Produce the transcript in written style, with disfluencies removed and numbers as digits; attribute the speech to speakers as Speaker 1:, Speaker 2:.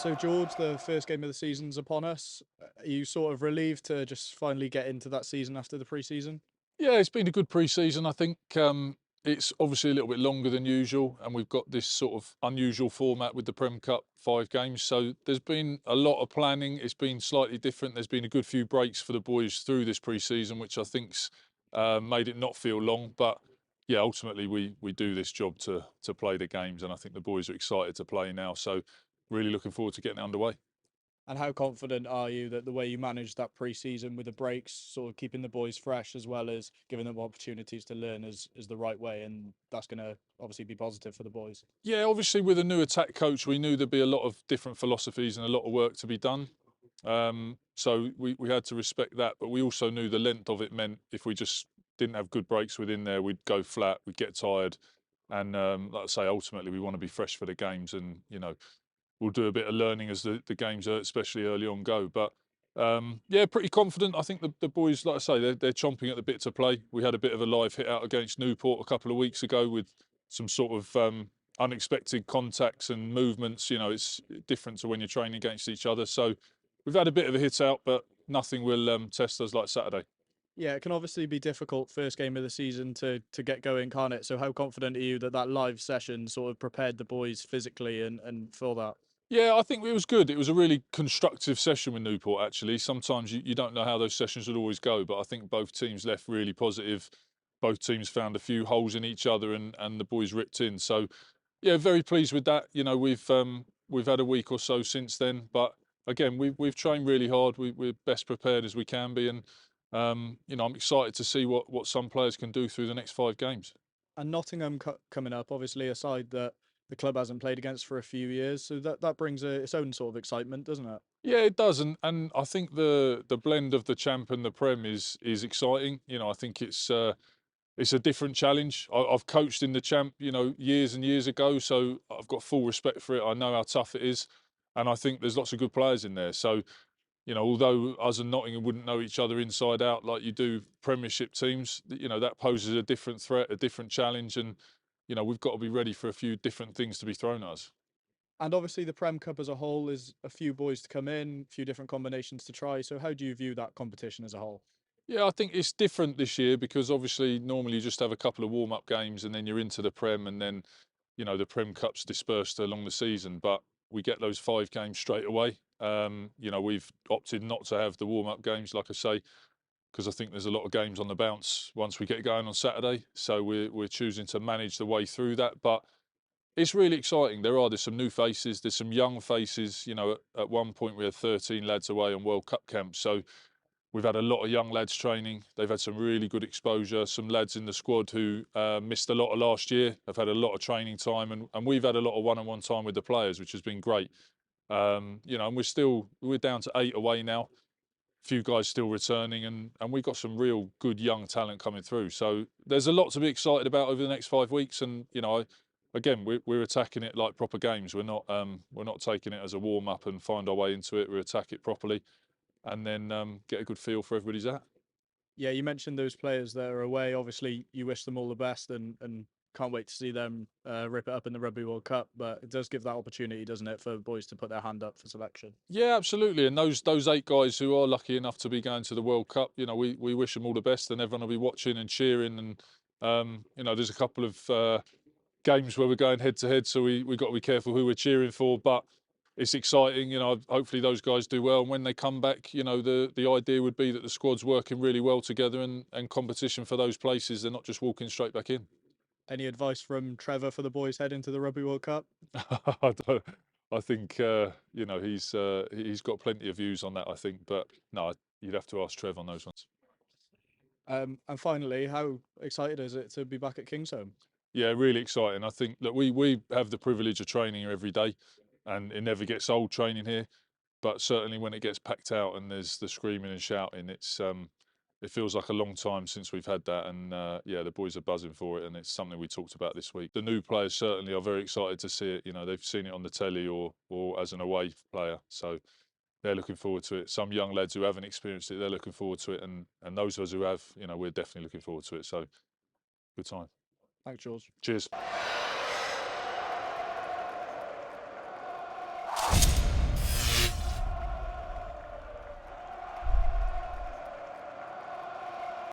Speaker 1: So George, the first game of the season's upon us. Are you sort of relieved to just finally get into that season after the pre-season?
Speaker 2: Yeah, it's been a good pre-season. I think it's obviously a little bit longer than usual, and we've got this sort of unusual format with the Prem Cup 5 games. So there's been a lot of planning. It's been slightly different. There's been a good few breaks for the boys through this pre-season, which I think's made it not feel long. But yeah, ultimately we do this job to play the games, and I think the boys are excited to play now. So really looking forward to getting it underway.
Speaker 1: And how confident are you that the way you managed that pre-season with the breaks, sort of keeping the boys fresh as well as giving them opportunities to learn is the right way, and that's going to obviously be positive for the boys?
Speaker 2: Yeah, obviously with a new attack coach, we knew there'd be a lot of different philosophies and a lot of work to be done. So we had to respect that, but we also knew the length of it meant if we just didn't have good breaks within there, we'd go flat, we'd get tired. And like I say, ultimately we want to be fresh for the games, and we'll do a bit of learning as the games, especially early on, go. But yeah, pretty confident. I think the boys, like I say, they're chomping at the bit to play. We had a bit of a live hit out against Newport a couple of weeks ago with some sort of unexpected contacts and movements. It's different to when you're training against each other. So we've had a bit of a hit out, but nothing will test us like Saturday.
Speaker 1: Yeah, it can obviously be difficult first game of the season to get going, can't it? So how confident are you that that live session sort of prepared the boys physically and for that?
Speaker 2: Yeah, I think it was good. It was a really constructive session with Newport, actually. Sometimes you don't know how those sessions will always go, but I think both teams left really positive. Both teams found a few holes in each other, and the boys ripped in. So, yeah, very pleased with that. We've had a week or so since then, but again, we've trained really hard. We're best prepared as we can be, and I'm excited to see what some players can do through the next 5 games.
Speaker 1: And Nottingham coming up, obviously a side that the club hasn't played against for a few years, so that brings its own sort of excitement, doesn't it?
Speaker 2: Yeah, it does, and I think the blend of the champ and the prem is exciting. I think it's a different challenge. I've coached in the champ, years and years ago, so I've got full respect for it. I know how tough it is, and I think there's lots of good players in there. So, although us and Nottingham wouldn't know each other inside out like you do Premiership teams, that poses a different threat, a different challenge, and we've got to be ready for a few different things to be thrown at us.
Speaker 1: And obviously the Prem Cup as a whole is a few boys to come in, a few different combinations to try. So how do you view that competition as a whole?
Speaker 2: Yeah, I think it's different this year because obviously normally you just have a couple of warm-up games and then you're into the Prem, and then the Prem Cup's dispersed along the season, but we get those 5 games straight away. We've opted not to have the warm-up games, like I say, because I think there's a lot of games on the bounce once we get going on Saturday. So we're choosing to manage the way through that, but it's really exciting. There's some new faces, there's some young faces. At one point we had 13 lads away on World Cup camp, so we've had a lot of young lads training. They've had some really good exposure. Some lads in the squad who missed a lot of last year have had a lot of training time, and we've had a lot of one-on-one time with the players, which has been great. And we're down to 8 away now. A few guys still returning, and we've got some real good young talent coming through. So there's a lot to be excited about over the next 5 weeks. And again, we're attacking it like proper games. We're not taking it as a warm up and find our way into it. We attack it properly, and then get a good feel for everybody's at.
Speaker 1: Yeah, you mentioned those players that are away. Obviously, you wish them all the best and can't wait to see them rip it up in the Rugby World Cup. But it does give that opportunity, doesn't it, for boys to put their hand up for selection?
Speaker 2: Yeah, absolutely. And those 8 guys who are lucky enough to be going to the World Cup, we wish them all the best, and everyone will be watching and cheering. And there's a couple of games where we're going head to head, so we've got to be careful who we're cheering for. But it's exciting. Hopefully those guys do well. And when they come back, the idea would be that the squad's working really well together, and competition for those places. They're not just walking straight back in.
Speaker 1: Any advice from Trevor for the boys heading to the Rugby World Cup?
Speaker 2: I don't. I think he's got plenty of views on that. I think, but no, you'd have to ask Trev on those ones.
Speaker 1: And finally, how excited is it to be back at Kingsholm?
Speaker 2: Yeah, really exciting. I think that we have the privilege of training here every day, and it never gets old training here. But certainly when it gets packed out and there's the screaming and shouting, it feels like a long time since we've had that. And yeah, the boys are buzzing for it, and it's something we talked about this week. The new players certainly are very excited to see it. They've seen it on the telly or as an away player, so they're looking forward to it. Some young lads who haven't experienced it, they're looking forward to it, and those of us who have, we're definitely looking forward to it. So good time.
Speaker 1: Thanks, George.
Speaker 2: Cheers.